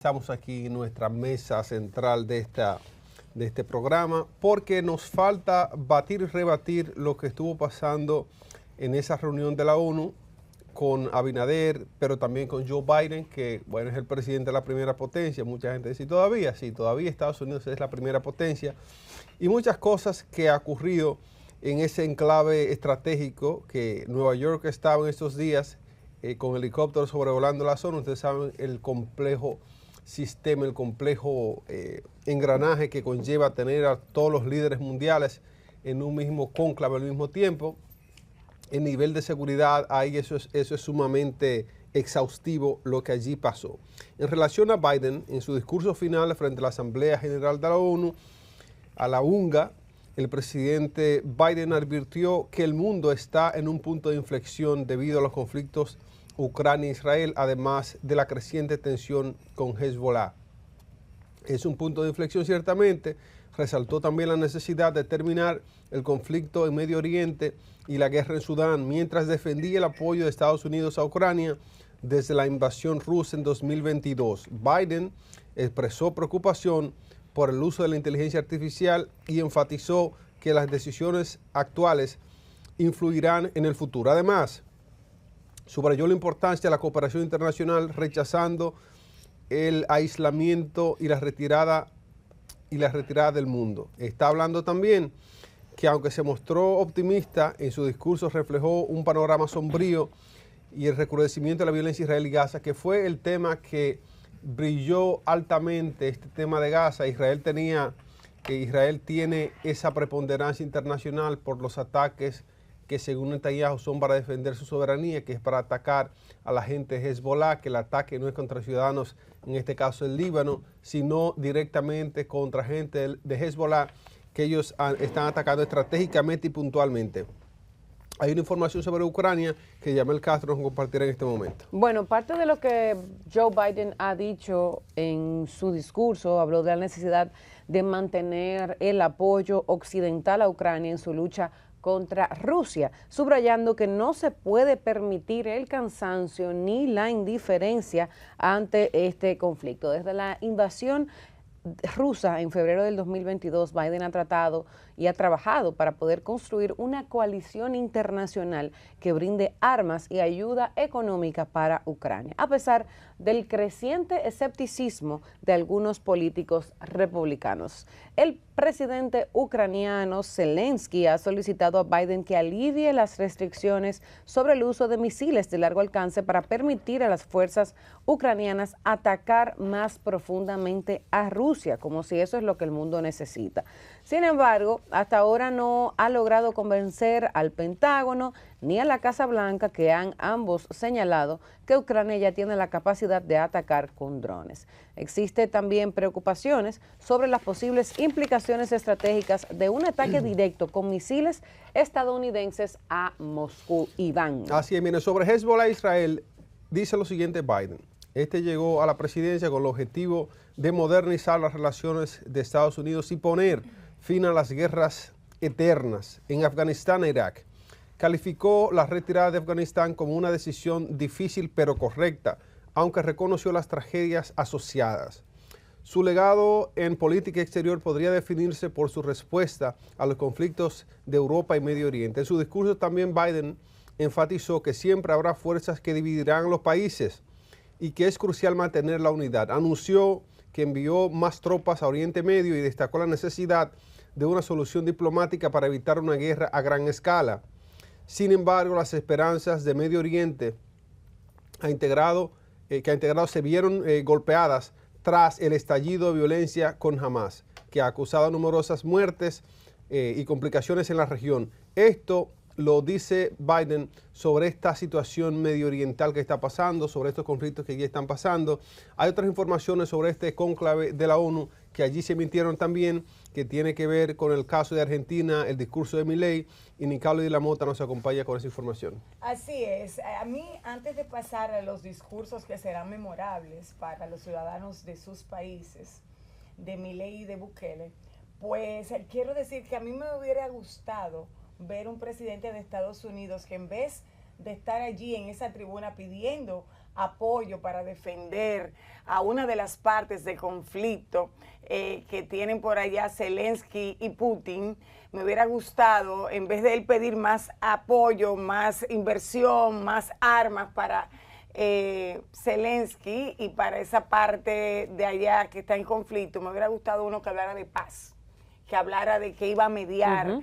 Estamos aquí en nuestra mesa central de este programa porque nos falta batir y rebatir lo que estuvo pasando en esa reunión de la ONU con Abinader, pero también con Joe Biden, que bueno, es el presidente de la primera potencia. Mucha gente dice, sí, todavía Estados Unidos es la primera potencia. Y muchas cosas que ha ocurrido en ese enclave estratégico que Nueva York estaba en estos días con helicópteros sobrevolando la zona. Ustedes saben el complejo sistema, el complejo engranaje que conlleva tener a todos los líderes mundiales en un mismo cónclave al mismo tiempo. El nivel de seguridad ahí, eso es sumamente exhaustivo lo que allí pasó. En relación a Biden, en su discurso final frente a la Asamblea General de la ONU, a la UNGA, el presidente Biden advirtió que el mundo está en un punto de inflexión debido a los conflictos Ucrania e Israel, además de la creciente tensión con Hezbollah. Es un punto de inflexión ciertamente. Resaltó también la necesidad de terminar el conflicto en Medio Oriente y la guerra en Sudán, mientras defendía el apoyo de Estados Unidos a Ucrania desde la invasión rusa en 2022. Biden expresó preocupación por el uso de la inteligencia artificial y enfatizó que las decisiones actuales influirán en el futuro. Además, subrayó la importancia de la cooperación internacional, rechazando el aislamiento y la retirada del mundo. Está hablando también que aunque se mostró optimista, en su discurso reflejó un panorama sombrío y el recrudecimiento de la violencia israelí-Gaza, que fue el tema que brilló altamente, este tema de Gaza. Israel tiene esa preponderancia internacional por los ataques que según Netanyahu son para defender su soberanía, que es para atacar a la gente de Hezbollah, que el ataque no es contra ciudadanos, en este caso el Líbano, sino directamente contra gente de Hezbollah, que ellos están atacando estratégicamente y puntualmente. Hay una información sobre Ucrania que Yamel Castro nos compartirá en este momento. Bueno, parte de lo que Joe Biden ha dicho en su discurso, habló de la necesidad de mantener el apoyo occidental a Ucrania en su lucha contra Rusia, subrayando que no se puede permitir el cansancio ni la indiferencia ante este conflicto. Desde la invasión rusa en febrero del 2022, Biden ha tratado y ha trabajado para poder construir una coalición internacional que brinde armas y ayuda económica para Ucrania, a pesar del creciente escepticismo de algunos políticos republicanos. El presidente ucraniano Zelensky ha solicitado a Biden que alivie las restricciones sobre el uso de misiles de largo alcance para permitir a las fuerzas ucranianas atacar más profundamente a Rusia, como si eso es lo que el mundo necesita. Sin embargo, hasta ahora no ha logrado convencer al Pentágono ni a la Casa Blanca, que han ambos señalado que Ucrania ya tiene la capacidad de atacar con drones. Existe también preocupaciones sobre las posibles implicaciones estratégicas de un ataque directo con misiles estadounidenses a Moscú. Iván. Así es, mire, sobre Hezbollah e Israel, dice lo siguiente Biden. Este llegó a la presidencia con el objetivo de modernizar las relaciones de Estados Unidos y poner fin a las guerras eternas en Afganistán e Irak. Calificó la retirada de Afganistán como una decisión difícil pero correcta, aunque reconoció las tragedias asociadas. Su legado en política exterior podría definirse por su respuesta a los conflictos de Europa y Medio Oriente. En su discurso también Biden enfatizó que siempre habrá fuerzas que dividirán los países y que es crucial mantener la unidad. Anunció que envió más tropas a Oriente Medio y destacó la necesidad de una solución diplomática para evitar una guerra a gran escala. Sin embargo, las esperanzas de Medio Oriente que ha integrado se vieron golpeadas tras el estallido de violencia con Hamas, que ha causado numerosas muertes y complicaciones en la región. Esto lo dice Biden sobre esta situación medio oriental que está pasando, sobre estos conflictos que ya están pasando. Hay otras informaciones sobre este cónclave de la ONU que allí se emitieron también, que tiene que ver con el caso de Argentina, el discurso de Milei, y Nicalo de la Mota nos acompaña con esa información. Así es. A mí, antes de pasar a los discursos que serán memorables para los ciudadanos de sus países, de Milei y de Bukele, pues quiero decir que a mí me hubiera gustado ver un presidente de Estados Unidos que en vez de estar allí en esa tribuna pidiendo apoyo para defender a una de las partes del conflicto que tienen por allá Zelensky y Putin. Me hubiera gustado, en vez de él pedir más apoyo, más inversión, más armas para Zelensky y para esa parte de allá que está en conflicto, me hubiera gustado uno que hablara de paz, que hablara de que iba a mediar,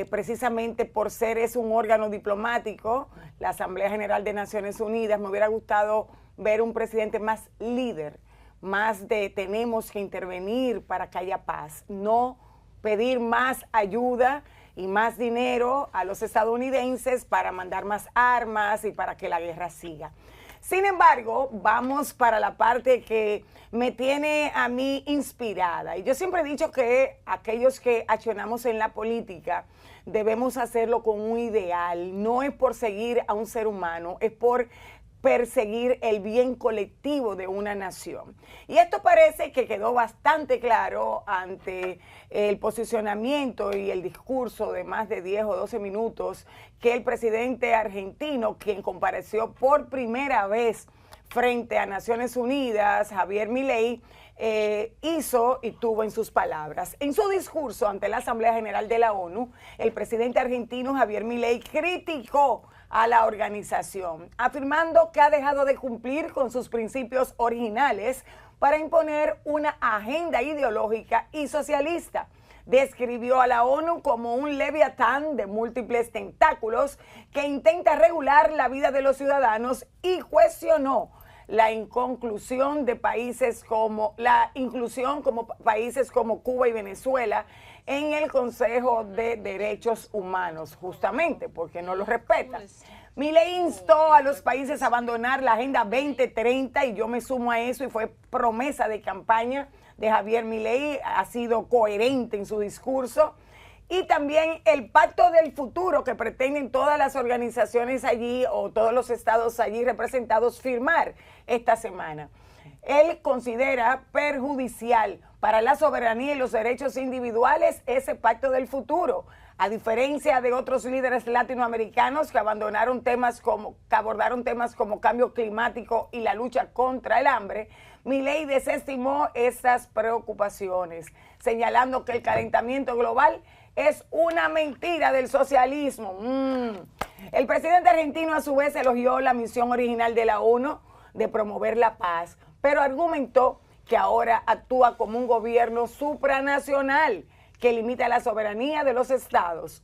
precisamente por ser es un órgano diplomático, la Asamblea General de Naciones Unidas. Me hubiera gustado ver un presidente más líder, más de tenemos que intervenir para que haya paz, no pedir más ayuda y más dinero a los estadounidenses para mandar más armas y para que la guerra siga. Sin embargo, vamos para la parte que me tiene a mí inspirada. Y yo siempre he dicho que aquellos que accionamos en la política debemos hacerlo con un ideal. No es por seguir a un ser humano, es por perseguir el bien colectivo de una nación. Y esto parece que quedó bastante claro ante el posicionamiento y el discurso de más de 10 o 12 minutos que el presidente argentino, quien compareció por primera vez frente a Naciones Unidas, Javier Milei, hizo y tuvo en sus palabras. En su discurso ante la Asamblea General de la ONU, el presidente argentino Javier Milei criticó a la organización, afirmando que ha dejado de cumplir con sus principios originales para imponer una agenda ideológica y socialista. Describió a la ONU como un leviatán de múltiples tentáculos que intenta regular la vida de los ciudadanos y cuestionó la inclusión de países como países como Cuba y Venezuela en el Consejo de Derechos Humanos, justamente porque no los respetan. Milei instó a los países a abandonar la Agenda 2030 y yo me sumo a eso, y fue promesa de campaña de Javier Milei, ha sido coherente en su discurso. Y también el pacto del futuro que pretenden todas las organizaciones allí o todos los estados allí representados firmar esta semana. Él considera perjudicial para la soberanía y los derechos individuales ese pacto del futuro. A diferencia de otros líderes latinoamericanos que abordaron temas como cambio climático y la lucha contra el hambre, Milei desestimó esas preocupaciones, señalando que el calentamiento global es una mentira del socialismo. El presidente argentino a su vez elogió la misión original de la ONU de promover la paz, pero argumentó que ahora actúa como un gobierno supranacional que limita la soberanía de los estados.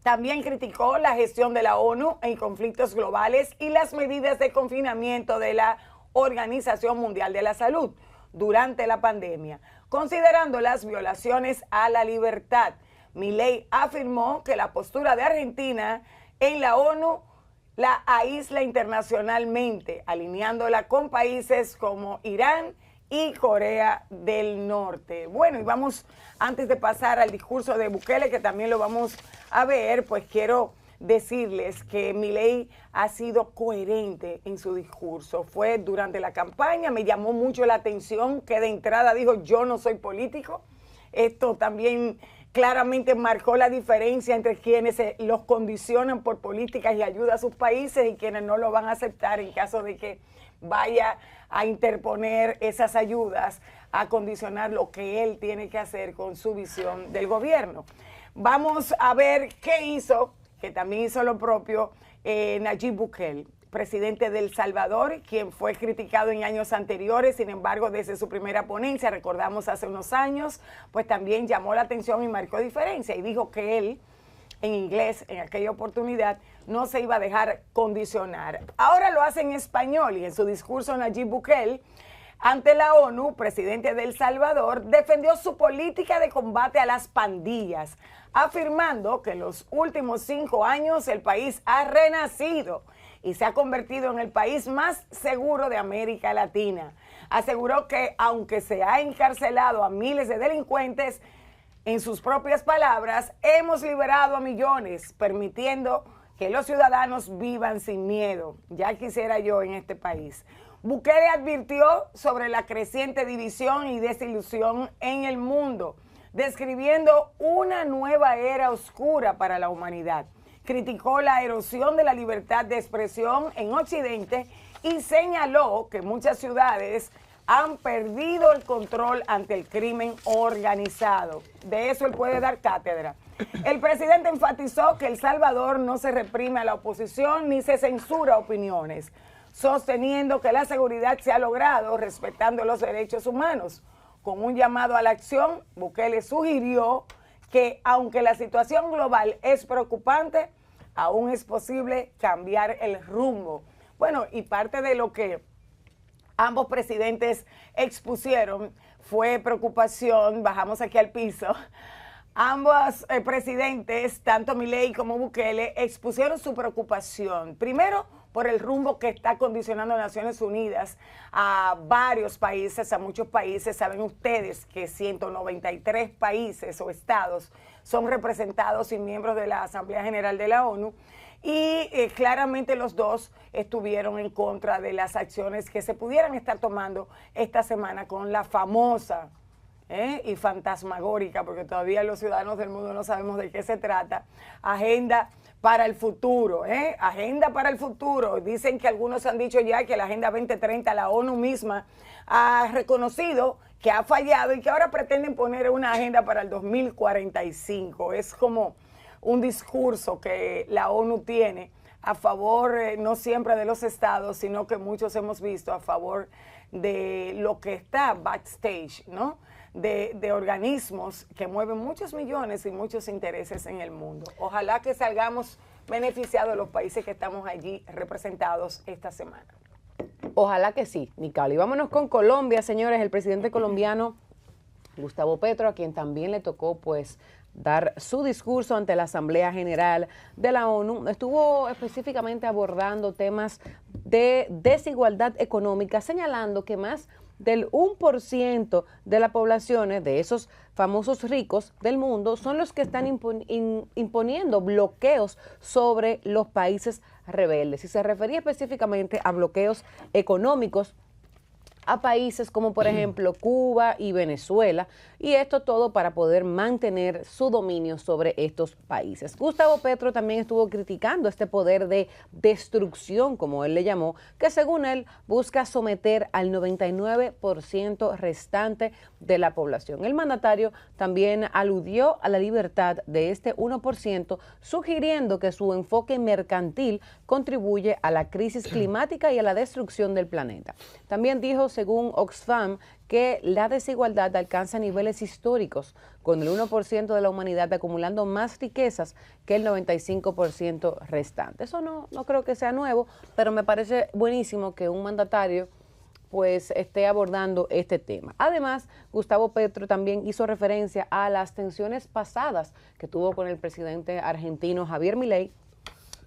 También criticó la gestión de la ONU en conflictos globales y las medidas de confinamiento de la Organización Mundial de la Salud durante la pandemia, considerando las violaciones a la libertad. Milei afirmó que la postura de Argentina en la ONU la aísla internacionalmente, alineándola con países como Irán y Corea del Norte. Bueno, y vamos, antes de pasar al discurso de Bukele, que también lo vamos a ver, pues quiero decirles que Milei ha sido coherente en su discurso. Fue durante la campaña, me llamó mucho la atención que de entrada dijo: yo no soy político. Esto también claramente marcó la diferencia entre quienes los condicionan por políticas y ayuda a sus países y quienes no lo van a aceptar en caso de que vaya a interponer esas ayudas, a condicionar lo que él tiene que hacer con su visión del gobierno. Vamos a ver qué hizo, que también hizo lo propio, Nayib Bukele, presidente de El Salvador, quien fue criticado en años anteriores. Sin embargo, desde su primera ponencia, recordamos hace unos años, pues también llamó la atención y marcó diferencia, y dijo que él, en inglés, en aquella oportunidad, no se iba a dejar condicionar. Ahora lo hace en español, y en su discurso Nayib Bukele ante la ONU, presidente de El Salvador, defendió su política de combate a las pandillas, afirmando que en los últimos 5 años el país ha renacido y se ha convertido en el país más seguro de América Latina. Aseguró que aunque se ha encarcelado a miles de delincuentes, en sus propias palabras, hemos liberado a millones, permitiendo que los ciudadanos vivan sin miedo. Ya quisiera yo en este país. Bukele advirtió sobre la creciente división y desilusión en el mundo, describiendo una nueva era oscura para la humanidad. Criticó la erosión de la libertad de expresión en Occidente y señaló que muchas ciudades han perdido el control ante el crimen organizado. De eso él puede dar cátedra. El presidente enfatizó que El Salvador no se reprime a la oposición ni se censura opiniones, sosteniendo que la seguridad se ha logrado respetando los derechos humanos. Con un llamado a la acción, Bukele sugirió que aunque la situación global es preocupante, aún es posible cambiar el rumbo. Bueno, y parte de lo que ambos presidentes expusieron fue preocupación, bajamos aquí al piso. Ambos presidentes, tanto Milei como Bukele, expusieron su preocupación. Primero, por el rumbo que está condicionando Naciones Unidas a varios países, a muchos países. Saben ustedes que 193 países o estados son representados y miembros de la Asamblea General de la ONU. Y claramente los dos estuvieron en contra de las acciones que se pudieran estar tomando esta semana con la famosa y fantasmagórica, porque todavía los ciudadanos del mundo no sabemos de qué se trata, agenda para el futuro, agenda para el futuro. Dicen que algunos han dicho ya que la Agenda 2030, la ONU misma ha reconocido que ha fallado y que ahora pretenden poner una agenda para el 2045. Es como un discurso que la ONU tiene a favor, no siempre de los estados, sino que muchos hemos visto a favor de lo que está backstage, ¿no? De organismos que mueven muchos millones y muchos intereses en el mundo. Ojalá que salgamos beneficiados los países que estamos allí representados esta semana. Ojalá que sí, Nicole. Y vámonos con Colombia, señores. El presidente colombiano Gustavo Petro, a quien también le tocó pues dar su discurso ante la Asamblea General de la ONU, estuvo específicamente abordando temas de desigualdad económica, señalando que más del 1% de la población de esos famosos ricos del mundo son los que están imponiendo bloqueos sobre los países rebeldes. Y se refería específicamente a bloqueos económicos a países como por ejemplo Cuba y Venezuela, y esto todo para poder mantener su dominio sobre estos países. Gustavo Petro también estuvo criticando este poder de destrucción, como él le llamó, que según él busca someter al 99% restante de la población. El mandatario también aludió a la libertad de este 1%, sugiriendo que su enfoque mercantil contribuye a la crisis climática y a la destrucción del planeta. También dijo, según Oxfam, que la desigualdad alcanza niveles históricos, con el 1% de la humanidad acumulando más riquezas que el 95% restante. Eso no creo que sea nuevo, pero me parece buenísimo que un mandatario pues esté abordando este tema. Además, Gustavo Petro también hizo referencia a las tensiones pasadas que tuvo con el presidente argentino Javier Milei,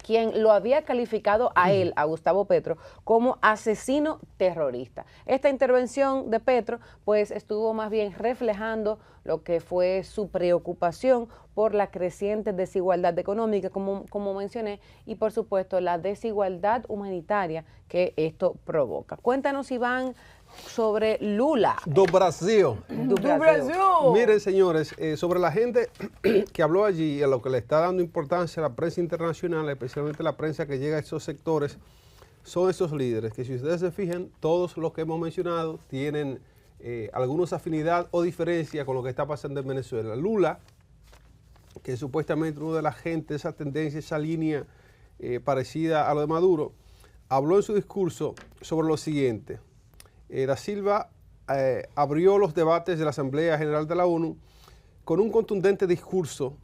quien lo había calificado a él, a Gustavo Petro, como asesino terrorista. Esta intervención de Petro, pues, estuvo más bien reflejando lo que fue su preocupación por la creciente desigualdad económica, como mencioné, y por supuesto la desigualdad humanitaria que esto provoca. Cuéntanos, Iván, sobre Lula. Do Brasil. Do Brasil. Miren, señores, sobre la gente que habló allí, a lo que le está dando importancia a la prensa internacional, especialmente la prensa que llega a esos sectores, son esos líderes, que si ustedes se fijan, todos los que hemos mencionado tienen alguna afinidad o diferencia con lo que está pasando en Venezuela. Lula, que es supuestamente uno de la gente, esa tendencia, esa línea parecida a lo de Maduro, habló en su discurso sobre lo siguiente. Da Silva abrió los debates de la Asamblea General de la ONU con un contundente discurso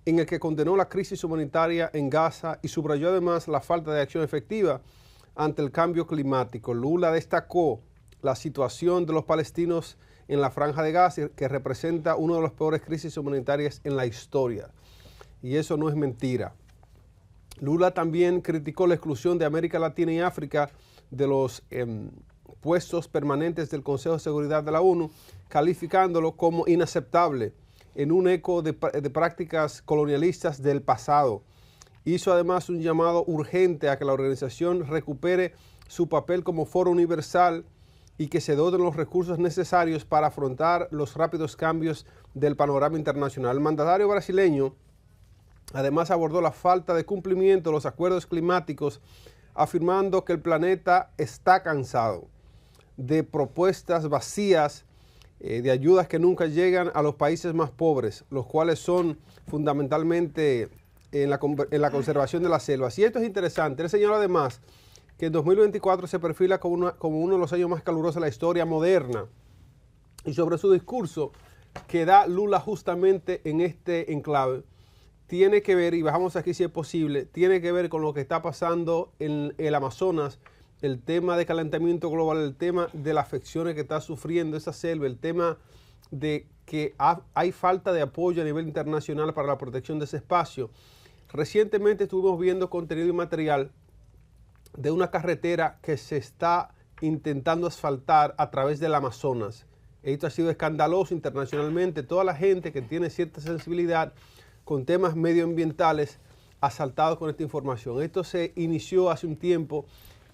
en el que condenó la crisis humanitaria en Gaza y subrayó además la falta de acción efectiva ante el cambio climático. Lula destacó la situación de los palestinos en la Franja de Gaza, que representa una de las peores crisis humanitarias en la historia. Y eso no es mentira. Lula también criticó la exclusión de América Latina y África de los puestos permanentes del Consejo de Seguridad de la ONU, calificándolo como inaceptable en un eco de prácticas colonialistas del pasado. Hizo además un llamado urgente a que la organización recupere su papel como foro universal y que se doten los recursos necesarios para afrontar los rápidos cambios del panorama internacional. El mandatario brasileño además abordó la falta de cumplimiento de los acuerdos climáticos afirmando que el planeta está cansado de propuestas vacías, de ayudas que nunca llegan a los países más pobres, los cuales son fundamentalmente en la conservación de las selvas. Y esto es interesante. Él señala además que el 2024 se perfila como uno de los años más calurosos de la historia moderna. Y sobre su discurso que da Lula justamente en este enclave, tiene que ver, y bajamos aquí si es posible, tiene que ver con lo que está pasando en el Amazonas, el tema de calentamiento global, el tema de las afecciones que está sufriendo esa selva, el tema de que hay falta de apoyo a nivel internacional para la protección de ese espacio. Recientemente estuvimos viendo contenido y material de una carretera que se está intentando asfaltar a través del Amazonas. Esto ha sido escandaloso internacionalmente. Toda la gente que tiene cierta sensibilidad con temas medioambientales ha saltado con esta información. Esto se inició hace un tiempo,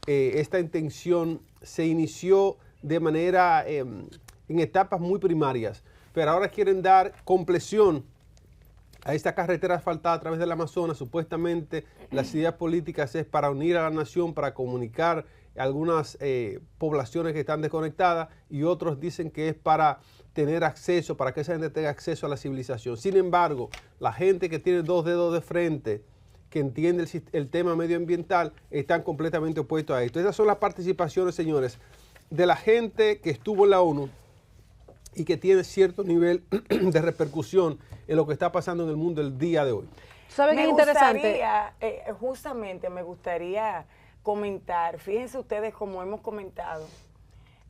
esta intención se inició de manera en etapas muy primarias, pero ahora quieren dar compleción a esta carretera asfaltada a través del Amazonas. Supuestamente las ideas políticas es para unir a la nación, para comunicar algunas poblaciones que están desconectadas, y otros dicen que es para tener acceso, para que esa gente tenga acceso a la civilización. Sin embargo, la gente que tiene dos dedos de frente, que entiende el tema medioambiental, están completamente opuestos a esto. Esas son las participaciones, señores, de la gente que estuvo en la ONU y que tiene cierto nivel de repercusión en lo que está pasando en el mundo el día de hoy. ¿Saben qué es interesante? Justamente me gustaría comentar, fíjense ustedes como hemos comentado,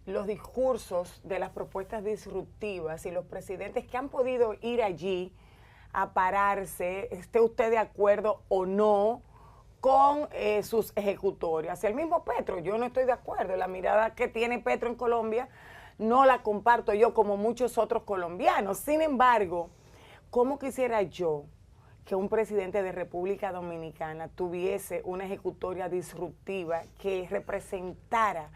los discursos de las propuestas disruptivas y los presidentes que han podido ir allí a pararse, esté usted de acuerdo o no con sus ejecutorias. El mismo Petro, yo no estoy de acuerdo, la mirada que tiene Petro en Colombia no la comparto yo como muchos otros colombianos. Sin embargo, ¿cómo quisiera yo que un presidente de República Dominicana tuviese una ejecutoria disruptiva que representara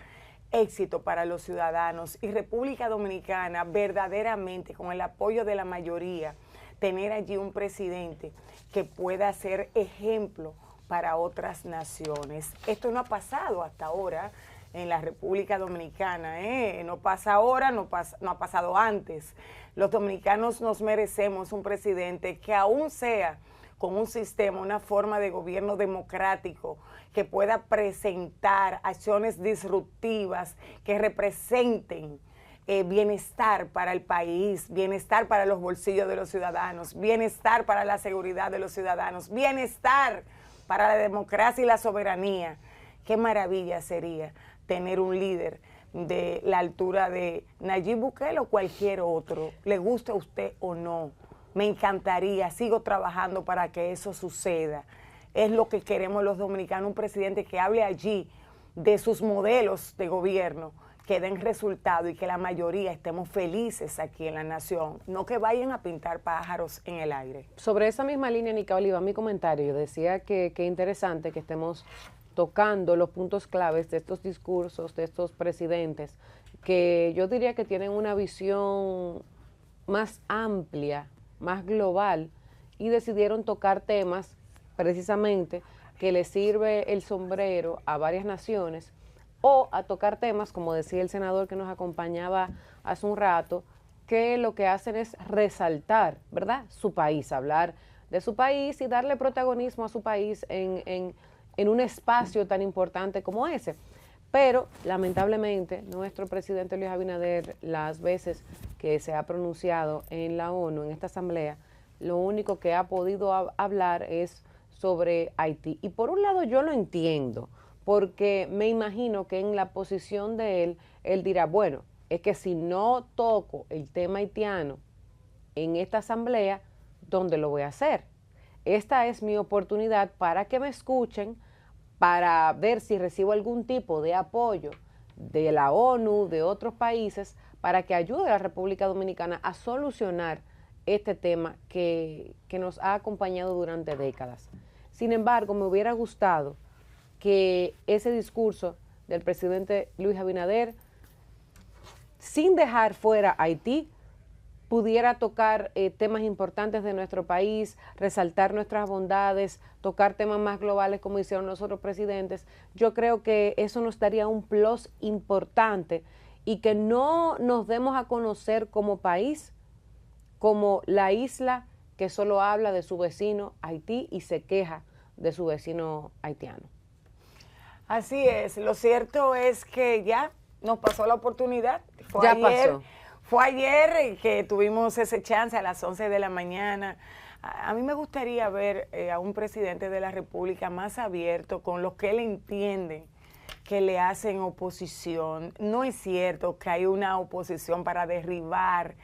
éxito para los ciudadanos, y República Dominicana verdaderamente, con el apoyo de la mayoría, tener allí un presidente que pueda ser ejemplo para otras naciones? Esto no ha pasado hasta ahora en la República Dominicana, no pasa ahora, no ha pasado antes. Los dominicanos nos merecemos un presidente que, aún sea con un sistema, una forma de gobierno democrático, que pueda presentar acciones disruptivas que representen bienestar para el país, bienestar para los bolsillos de los ciudadanos, bienestar para la seguridad de los ciudadanos, bienestar para la democracia y la soberanía. Qué maravilla sería tener un líder de la altura de Nayib Bukele o cualquier otro, le guste a usted o no. Me encantaría, sigo trabajando para que eso suceda. Es lo que queremos los dominicanos, un presidente que hable allí de sus modelos de gobierno, que den resultado y que la mayoría estemos felices aquí en la nación, no que vayan a pintar pájaros en el aire. Sobre esa misma línea, Nica Oliva, mi comentario, yo decía que interesante que estemos tocando los puntos claves de estos discursos, de estos presidentes, que yo diría que tienen una visión más amplia, más global, y decidieron tocar temas precisamente que le sirve el sombrero a varias naciones, o a tocar temas, como decía el senador que nos acompañaba hace un rato, que lo que hacen es resaltar, ¿verdad?, su país, hablar de su país y darle protagonismo a su país en un espacio tan importante como ese. Pero, lamentablemente, nuestro presidente Luis Abinader, las veces que se ha pronunciado en la ONU, en esta asamblea, lo único que ha podido hablar es sobre Haití. Y por un lado yo lo entiendo, porque me imagino que en la posición de él dirá, bueno, es que si no toco el tema haitiano en esta asamblea, ¿dónde lo voy a hacer? Esta es mi oportunidad para que me escuchen, para ver si recibo algún tipo de apoyo de la ONU, de otros países, para que ayude a la República Dominicana a solucionar este tema que nos ha acompañado durante décadas. Sin embargo, me hubiera gustado que ese discurso del presidente Luis Abinader, sin dejar fuera Haití, pudiera tocar temas importantes de nuestro país, resaltar nuestras bondades, tocar temas más globales como hicieron los otros presidentes, yo creo que eso nos daría un plus importante y que no nos demos a conocer como país, como la isla que solo habla de su vecino Haití y se queja de su vecino haitiano. Así es, lo cierto es que ya nos pasó la oportunidad. Fue ayer que tuvimos ese chance a las 11 de la mañana. A mí me gustaría ver a un presidente de la República más abierto con los que él entiende que le hacen oposición. No es cierto que hay una oposición para derribar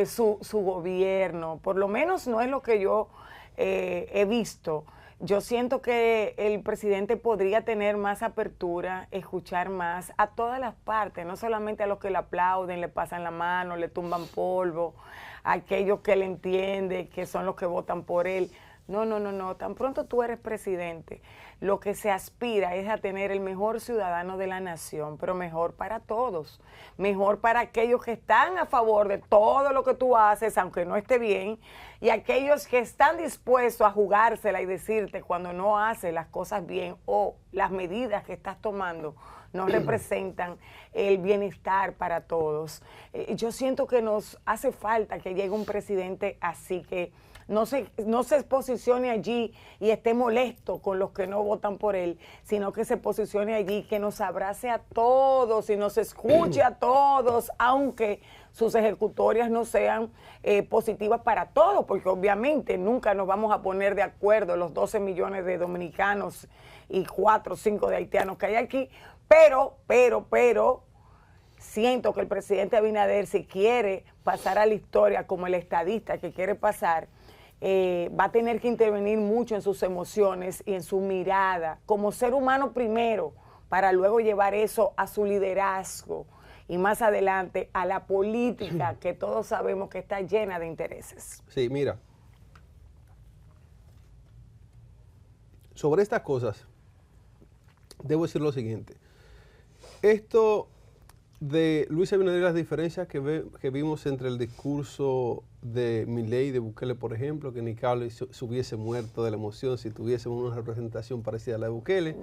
su gobierno, por lo menos no es lo que yo he visto. Yo siento que el presidente podría tener más apertura, escuchar más a todas las partes, no solamente a los que le aplauden, le pasan la mano, le tumban polvo, a aquellos que le entienden, que son los que votan por él. No, no, no, no. Tan pronto tú eres presidente, lo que se aspira es a tener el mejor ciudadano de la nación, pero mejor para todos, mejor para aquellos que están a favor de todo lo que tú haces, aunque no esté bien, y aquellos que están dispuestos a jugársela y decirte cuando no haces las cosas bien o las medidas que estás tomando no representan el bienestar para todos. Yo siento que nos hace falta que llegue un presidente así, que no se posicione allí y esté molesto con los que no votan por él, sino que se posicione allí, que nos abrace a todos y nos escuche a todos, aunque sus ejecutorias no sean positivas para todos, porque obviamente nunca nos vamos a poner de acuerdo los 12 millones de dominicanos y 4 o 5 de haitianos que hay aquí, pero siento que el presidente Abinader, si quiere pasar a la historia como el estadista que quiere pasar, va a tener que intervenir mucho en sus emociones y en su mirada, como ser humano primero, para luego llevar eso a su liderazgo y más adelante a la política, que todos sabemos que está llena de intereses. Sí, mira, sobre estas cosas, debo decir lo siguiente. Esto de Luis Abinader, las diferencias que vimos entre el discurso de Milei y de Bukele, por ejemplo, que Nicole se hubiese muerto de la emoción si tuviésemos una representación parecida a la de Bukele.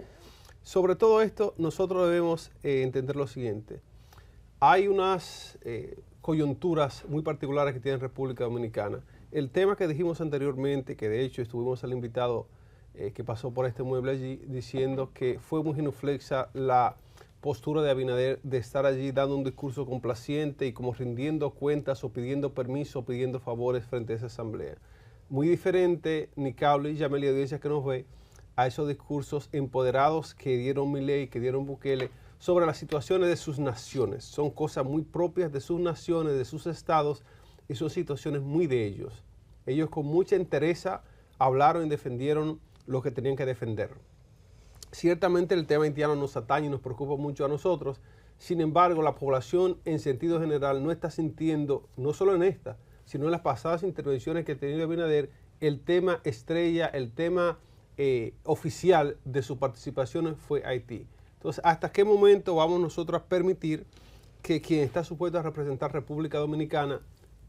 Sobre todo esto, nosotros debemos entender lo siguiente. Hay unas coyunturas muy particulares que tiene República Dominicana. El tema que dijimos anteriormente, que de hecho estuvimos al invitado que pasó por este mueble allí, diciendo que fue muy genuflexa la postura de Abinader de estar allí dando un discurso complaciente y como rindiendo cuentas o pidiendo permiso o pidiendo favores frente a esa asamblea. Muy diferente, Nicole y Yameli, audiencia que nos ve, a esos discursos empoderados que dieron Milei, que dieron Bukele, sobre las situaciones de sus naciones. Son cosas muy propias de sus naciones, de sus estados, y son situaciones muy de ellos. Ellos con mucha entereza hablaron y defendieron lo que tenían que defender. Ciertamente el tema haitiano nos atañe y nos preocupa mucho a nosotros. Sin embargo, la población en sentido general no está sintiendo, no solo en esta, sino en las pasadas intervenciones que ha tenido Abinader, el tema estrella, el tema oficial de su participación fue Haití. Entonces, ¿hasta qué momento vamos nosotros a permitir que quien está supuesto a representar República Dominicana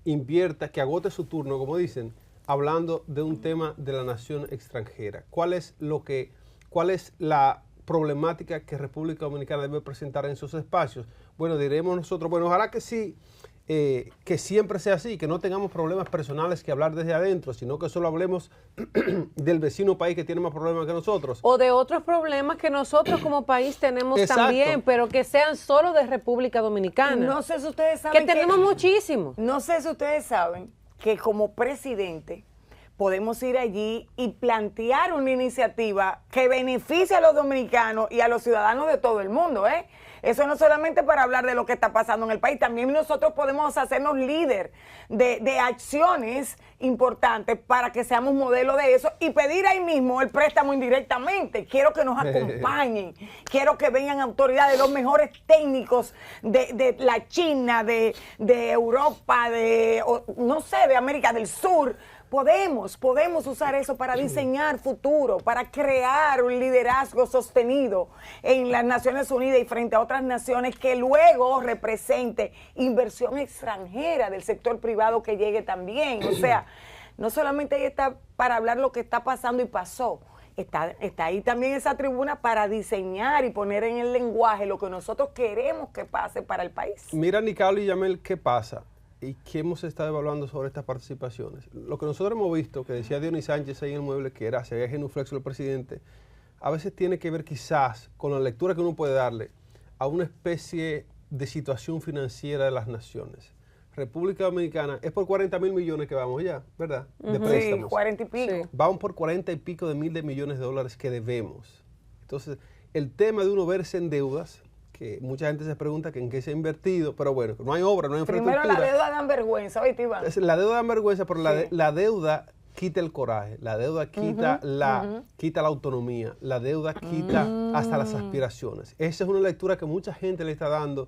invierta, que agote su turno, como dicen, hablando de un tema de la nación extranjera? ¿Cuál es la problemática que República Dominicana debe presentar en sus espacios? Bueno, diremos nosotros, bueno, ojalá que sí, que siempre sea así, que no tengamos problemas personales que hablar desde adentro, sino que solo hablemos del vecino país que tiene más problemas que nosotros. O de otros problemas que nosotros como país tenemos también, pero que sean solo de República Dominicana. No sé si ustedes saben que tenemos muchísimo. No sé si ustedes saben que como presidente podemos ir allí y plantear una iniciativa que beneficie a los dominicanos y a los ciudadanos de todo el mundo, ¿eh? Eso no solamente para hablar de lo que está pasando en el país, también nosotros podemos hacernos líder de acciones importantes para que seamos modelo de eso y pedir ahí mismo el préstamo indirectamente. Quiero que nos acompañen, quiero que vengan autoridades, los mejores técnicos de la China, de Europa, no sé, de América del Sur, podemos usar eso para diseñar futuro, para crear un liderazgo sostenido en las Naciones Unidas y frente a otras naciones que luego represente inversión extranjera del sector privado que llegue también. O sea, no solamente ahí está para hablar lo que está pasando y pasó, está ahí también esa tribuna para diseñar y poner en el lenguaje lo que nosotros queremos que pase para el país. Mira, Nicole y Yamel, ¿qué pasa? ¿Y qué hemos estado evaluando sobre estas participaciones? Lo que nosotros hemos visto, que decía Dionis Sánchez ahí en el mueble, que se había genuflexo el presidente, a veces tiene que ver quizás con la lectura que uno puede darle a una especie de situación financiera de las naciones. República Dominicana es por 40 mil millones que vamos ya, ¿verdad? De préstamos. Sí, 40 y pico. Sí. Vamos por 40 y pico de mil de millones de dólares que debemos. Entonces, el tema de uno verse en deudas, que mucha gente se pregunta que en qué se ha invertido, pero bueno, no hay obra, no hay infraestructura. Primero la deuda dan vergüenza, ¿oíste, Iván? La deuda da vergüenza, pero Sí. la deuda quita el coraje, la deuda quita, quita la autonomía, la deuda quita hasta las aspiraciones. Esa es una lectura que mucha gente le está dando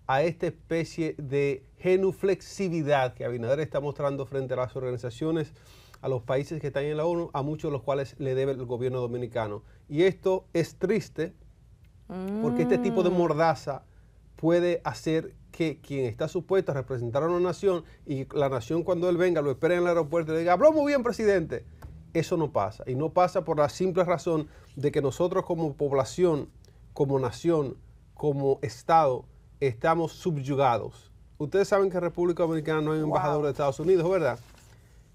a esta especie de genuflexividad que Abinader está mostrando frente a las organizaciones, a los países que están en la ONU, a muchos de los cuales le debe el gobierno dominicano. Y esto es triste porque este tipo de mordaza puede hacer que quien está supuesto a representar a una nación y la nación cuando él venga lo espere en el aeropuerto y le diga, habló muy bien, presidente. Eso no pasa. Y no pasa por la simple razón de que nosotros como población, como nación, como Estado, estamos subyugados. Ustedes saben que en República Dominicana no hay un embajador de Estados Unidos, ¿verdad?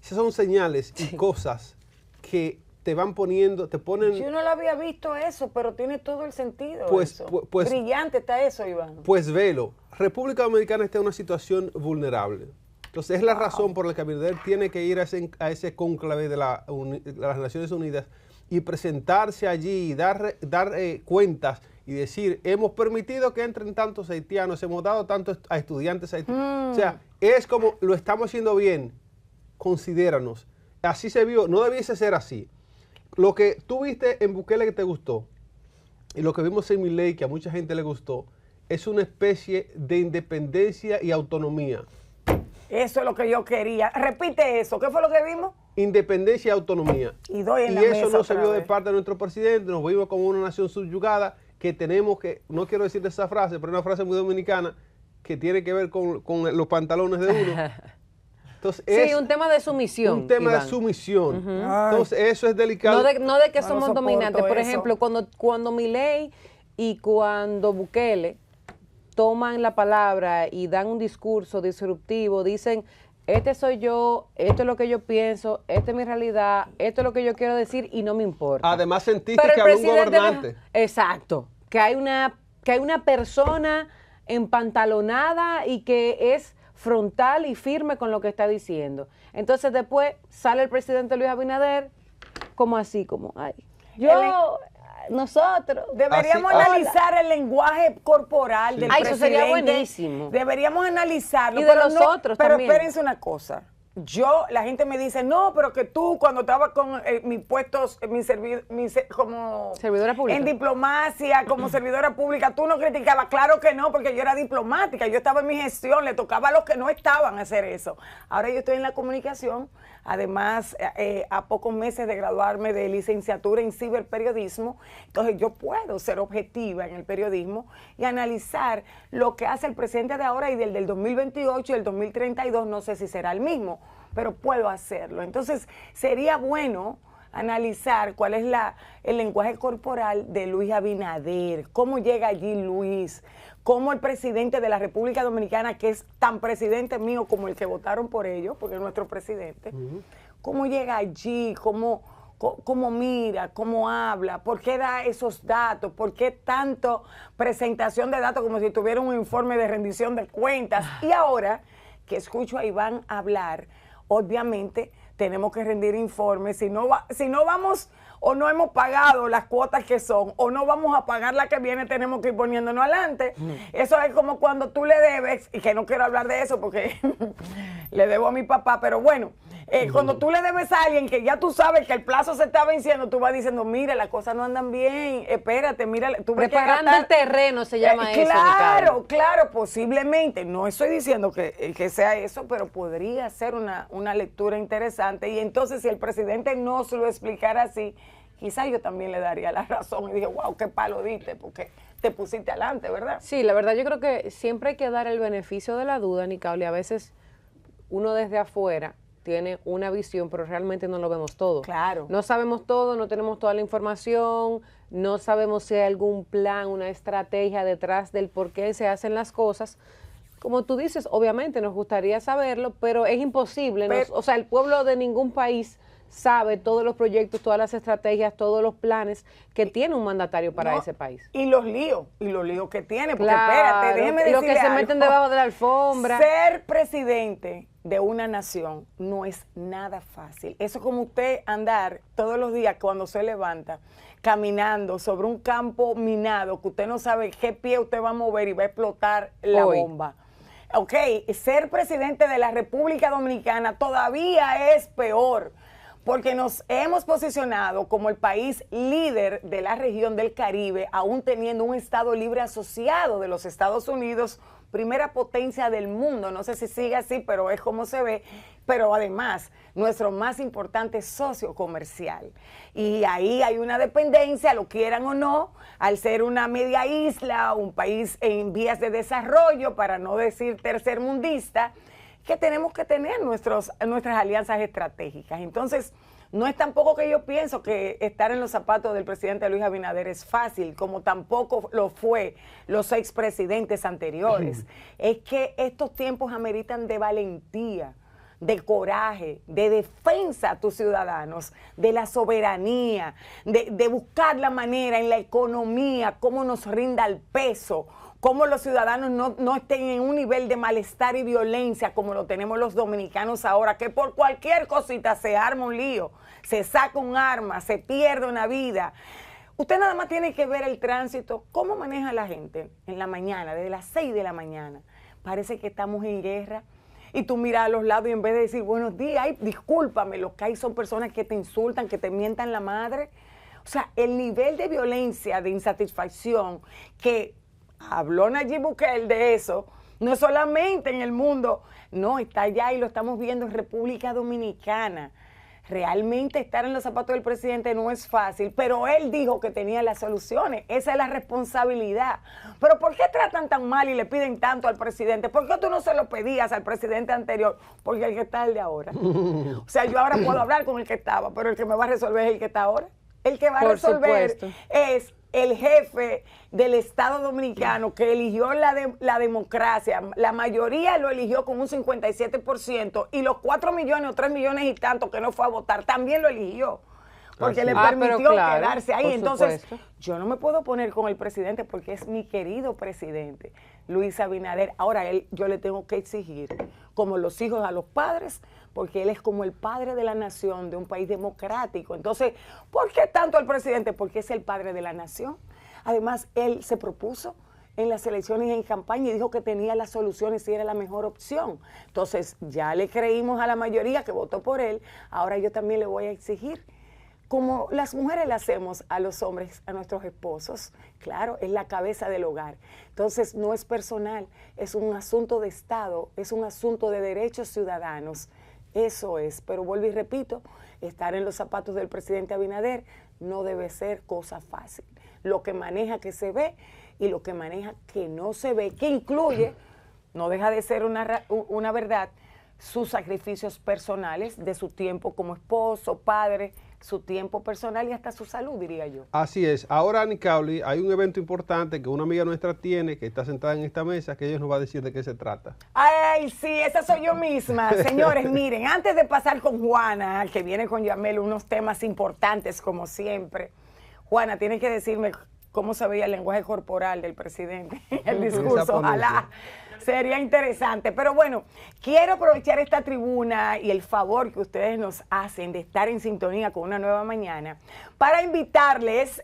Esas son señales y cosas que te van poniendo, te ponen... Yo no lo había visto eso, pero tiene todo el sentido Pues- eso. pues- Brillante está eso, Iván. Pues velo, República Dominicana está en una situación vulnerable. Entonces es la razón por la que Abinader tiene que ir a ese cónclave de las Naciones Unidas y presentarse allí y dar cuentas y decir, hemos permitido que entren tantos haitianos, hemos dado tanto a estudiantes haitianos. O sea, es como, lo estamos haciendo bien, considéranos. Así se vio, no debiese ser así. Lo que tú viste en Bukele que te gustó y lo que vimos en Milei que a mucha gente le gustó es una especie de independencia y autonomía. Eso es lo que yo quería. Repite eso. ¿Qué fue lo que vimos? Independencia y autonomía. Y doy en Y la eso mesa no se otra vio de vez. parte de nuestro presidente, nos vimos como una nación subyugada que tenemos que, no quiero decir esa frase, pero una frase muy dominicana que tiene que ver con los pantalones de uno. Entonces, Sí, un tema de sumisión. un tema Iván. de sumisión. Ay. Entonces, eso es delicado. No de que No lo somos soporto dominantes. Por eso. ejemplo, cuando Milei y cuando Bukele toman la palabra y dan un discurso disruptivo, dicen, este soy yo, esto es lo que yo pienso, esta es mi realidad, esto es lo que yo quiero decir y no me importa. Además, sentiste Pero que el habló un presidente gobernante. Exacto, que hay una persona empantalonada y que es frontal y firme con lo que está diciendo. Entonces después sale el presidente Luis Abinader como así, como, ay, nosotros. Deberíamos Así- analizar el lenguaje corporal del Ay, presidente. eso sería buenísimo. Deberíamos analizarlo. Y de los otros pero también. espérense una cosa. La gente me dice, no, pero que tú cuando estabas con mis puestos, como Servidora pública. en diplomacia, como servidora pública, tú no criticabas. Claro que no, porque yo era diplomática, yo estaba en mi gestión, le tocaba a los que no estaban hacer eso. Ahora yo estoy en la comunicación, además a pocos meses de graduarme de licenciatura en ciberperiodismo, entonces yo puedo ser objetiva en el periodismo y analizar lo que hace el presidente de ahora y del 2028 y el 2032, no sé si será el mismo, pero puedo hacerlo. Entonces, sería bueno analizar cuál es el lenguaje corporal de Luis Abinader, cómo llega allí Luis, cómo el presidente de la República Dominicana, que es tan presidente mío como el que votaron por ellos, porque es nuestro presidente, cómo llega allí, cómo mira, cómo habla, por qué da esos datos, por qué tanto presentación de datos como si tuviera un informe de rendición de cuentas. Y ahora que escucho a Iván hablar, obviamente tenemos que rendir informes, si no vamos o no hemos pagado las cuotas que son, o no vamos a pagar la que viene, tenemos que ir poniéndonos adelante. Eso es como cuando tú le debes, y que no quiero hablar de eso porque le debo a mi papá, pero bueno, Cuando tú le debes a alguien que ya tú sabes que el plazo se está venciendo, tú vas diciendo, mira, las cosas no andan bien, espérate, mira. Tú preparando el terreno se llama eso. Claro, claro, posiblemente. No estoy diciendo que sea eso, pero podría ser una lectura interesante. Y entonces, si el presidente no se lo explicara así, quizás yo también le daría la razón y dije, wow, qué palo diste, porque te pusiste adelante, ¿verdad? Sí, la verdad yo creo que siempre hay que dar el beneficio de la duda, Nicole, y a veces uno desde afuera tiene una visión, pero realmente no lo vemos todo. Claro. No sabemos todo, no tenemos toda la información, no sabemos si hay algún plan, una estrategia detrás del por qué se hacen las cosas. Como tú dices, obviamente nos gustaría saberlo, pero es imposible. O sea, el pueblo de ningún país sabe todos los proyectos, todas las estrategias, todos los planes que tiene un mandatario para ese país. Y los líos que tiene, porque claro, espérate, déjeme decirle lo que se meten debajo de la alfombra. Ser presidente de una nación no es nada fácil. Eso es como usted andar todos los días cuando se levanta, caminando sobre un campo minado, que usted no sabe qué pie usted va a mover y va a explotar la bomba. Ok, ser presidente de la República Dominicana todavía es peor, porque nos hemos posicionado como el país líder de la región del Caribe, aún teniendo un Estado libre asociado de los Estados Unidos, primera potencia del mundo. No sé si sigue así, pero es como se ve. Pero además, nuestro más importante socio comercial. Y ahí hay una dependencia, lo quieran o no, al ser una media isla, un país en vías de desarrollo, para no decir tercermundista, que tenemos que tener nuestras alianzas estratégicas. Entonces, no es tampoco que yo pienso que estar en los zapatos del presidente Luis Abinader es fácil, como tampoco lo fue los expresidentes anteriores. Es que estos tiempos ameritan de valentía, de coraje, de defensa a tus ciudadanos, de la soberanía, de buscar la manera en la economía, cómo nos rinda el peso, cómo los ciudadanos no estén en un nivel de malestar y violencia como lo tenemos los dominicanos ahora, que por cualquier cosita se arma un lío, se saca un arma, se pierde una vida. Usted nada más tiene que ver el tránsito, cómo maneja la gente en la mañana, desde las 6 de la mañana. Parece que estamos en guerra. Y tú miras a los lados y en vez de decir buenos días, ay, discúlpame, lo que hay son personas que te insultan, que te mientan la madre. O sea, el nivel de violencia, de insatisfacción que habló Nayib Bukele de eso, no solamente en el mundo, no, está allá y lo estamos viendo en República Dominicana. Realmente estar en los zapatos del presidente no es fácil, pero él dijo que tenía las soluciones. Esa es la responsabilidad. Pero ¿por qué tratan tan mal y le piden tanto al presidente? ¿Por qué tú no se lo pedías al presidente anterior? Porque el que está es el de ahora. O sea, yo ahora puedo hablar con el que estaba, pero el que me va a resolver es el que está ahora. El que va a resolver es el jefe del Estado Dominicano que eligió la democracia. La mayoría lo eligió con un 57% y los 4 millones o 3 millones y tanto que no fue a votar también lo eligió. Porque le permitió quedarse ahí. Entonces, yo no me puedo poner con el presidente porque es mi querido presidente, Luis Abinader. Ahora, yo le tengo que exigir, como los hijos a los padres, porque él es como el padre de la nación, de un país democrático. Entonces, ¿por qué tanto al presidente? Porque es el padre de la nación. Además, él se propuso en las elecciones en campaña y dijo que tenía las soluciones y era la mejor opción. Entonces, ya le creímos a la mayoría que votó por él. Ahora yo también le voy a exigir, como las mujeres le hacemos a los hombres, a nuestros esposos, claro, es la cabeza del hogar. Entonces, no es personal, es un asunto de Estado, es un asunto de derechos ciudadanos. Eso es, pero vuelvo y repito, estar en los zapatos del presidente Abinader no debe ser cosa fácil. Lo que maneja que se ve y lo que maneja que no se ve, que incluye, no deja de ser una verdad, sus sacrificios personales de su tiempo como esposo, padre, su tiempo personal y hasta su salud, diría yo. Así es. Ahora, Nicole, hay un evento importante que una amiga nuestra tiene, que está sentada en esta mesa, que ella nos va a decir de qué se trata. Ay, sí, esa soy yo misma. Señores, miren, antes de pasar con Juana, que viene con Yamel, unos temas importantes como siempre. Juana, tienes que decirme cómo se veía el lenguaje corporal del presidente, el discurso, ojalá. Sería interesante, pero bueno, quiero aprovechar esta tribuna y el favor que ustedes nos hacen de estar en sintonía con Una Nueva Mañana para invitarles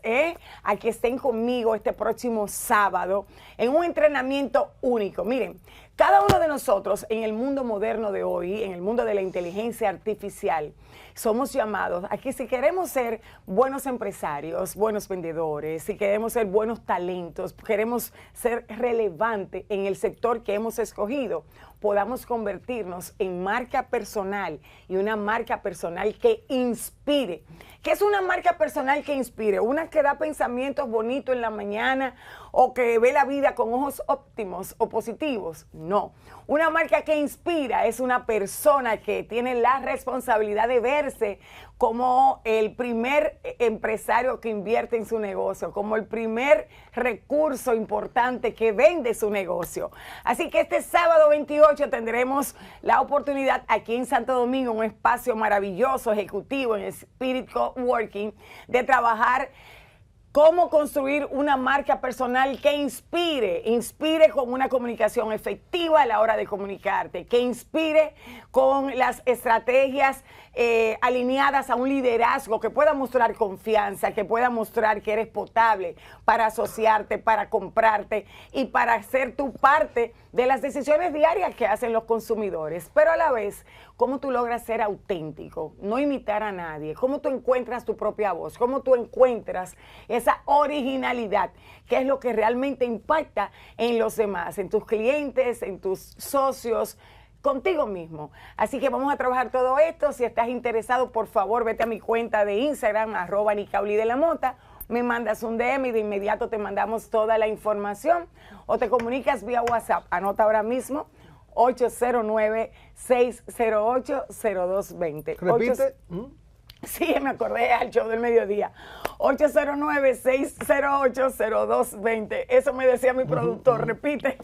a que estén conmigo este próximo sábado en un entrenamiento único. Miren, Cada uno de nosotros en el mundo moderno de hoy, en el mundo de la inteligencia artificial, somos llamados a que si queremos ser buenos empresarios, buenos vendedores, si queremos ser buenos talentos, queremos ser relevantes en el sector que hemos escogido, podamos convertirnos en marca personal y una marca personal que inspire. ¿Qué es una marca personal que inspire? Una que da pensamientos bonitos en la mañana o que ve la vida con ojos óptimos o positivos. No. Una marca que inspira es una persona que tiene la responsabilidad de verse como el primer empresario que invierte en su negocio, como el primer recurso importante que vende su negocio. Así que este sábado 28 tendremos la oportunidad aquí en Santo Domingo, un espacio maravilloso, ejecutivo, en Spirit Coworking, de trabajar cómo construir una marca personal que inspire con una comunicación efectiva a la hora de comunicarte, que inspire con las estrategias alineadas a un liderazgo que pueda mostrar confianza, que pueda mostrar que eres potable para asociarte, para comprarte y para ser tu parte de las decisiones diarias que hacen los consumidores. Pero a la vez, cómo tú logras ser auténtico, no imitar a nadie, cómo tú encuentras tu propia voz, cómo tú encuentras esa originalidad, que es lo que realmente impacta en los demás, en tus clientes, en tus socios, contigo mismo. Así que vamos a trabajar todo esto. Si estás interesado, por favor, vete a mi cuenta de Instagram, @NicaoliDeLaMota, me mandas un DM y de inmediato te mandamos toda la información o te comunicas vía WhatsApp. Anota ahora mismo 809-608-0220. Repite. Sí, me acordé al show del mediodía. 809-608-0220. Eso me decía mi productor, repite.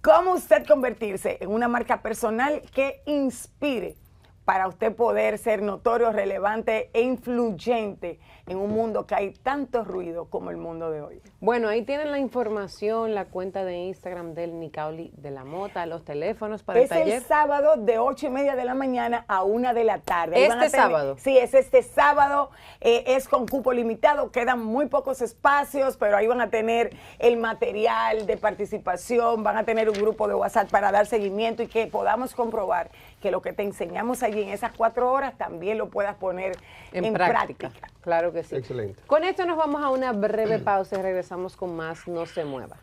¿Cómo usted convertirse en una marca personal que inspire para usted poder ser notorio, relevante e influyente en un mundo que hay tanto ruido como el mundo de hoy? Bueno, ahí tienen la información, la cuenta de Instagram del Nicaoli de la Mota, los teléfonos para el taller. Es el sábado de 8:30 de la mañana a 1 de la tarde. ¿Este sábado? Sí, es este sábado, es con cupo limitado, quedan muy pocos espacios, pero ahí van a tener el material de participación, van a tener un grupo de WhatsApp para dar seguimiento y que podamos comprobar que lo que te enseñamos allí en esas 4 horas también lo puedas poner en práctica. Claro que sí. Excelente. Con esto nos vamos a una breve pausa y regresamos con más. No se mueva.